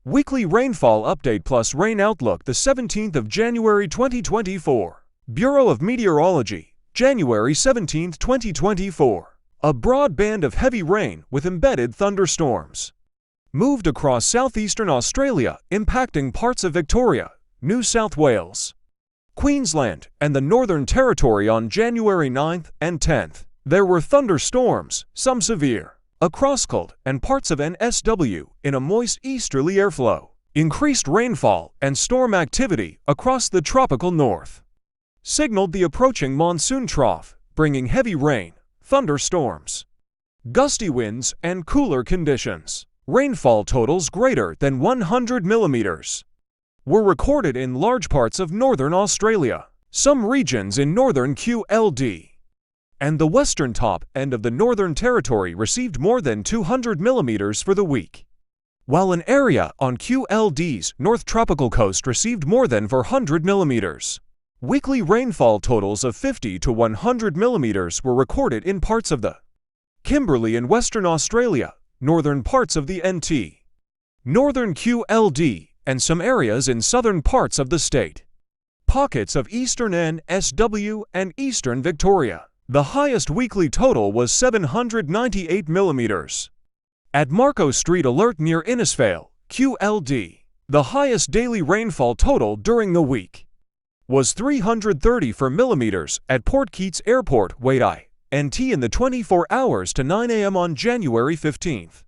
Weekly rainfall update plus rain outlook the 17th of January 2024. Bureau of Meteorology, January 17, 2024. A broad band of heavy rain with embedded thunderstorms moved across southeastern Australia, impacting parts of Victoria, New South Wales, Queensland, and the Northern Territory on January 9th and 10th. There were thunderstorms, some severe, across cold and parts of NSW in a moist easterly airflow. Increased rainfall and storm activity across the tropical north signaled the approaching monsoon trough, bringing heavy rain, thunderstorms, gusty winds, and cooler conditions. Rainfall totals greater than 100 millimeters were recorded in large parts of northern Australia, some regions in northern QLD, and the western top end of the Northern Territory received more than 200 millimeters for the week, while an area on QLD's North Tropical Coast received more than 400 millimeters. Weekly rainfall totals of 50 to 100 millimeters were recorded in parts of the Kimberley in Western Australia, northern parts of the NT, northern QLD, and some areas in southern parts of the state. Pockets of eastern NSW and eastern Victoria. The highest weekly total was 798 millimeters at Marco Street Alert near Innisfail, QLD. The highest daily rainfall total during the week was 334 millimeters at Port Keats Airport, Wadeye, NT in the 24 hours to 9 a.m. on January 15th.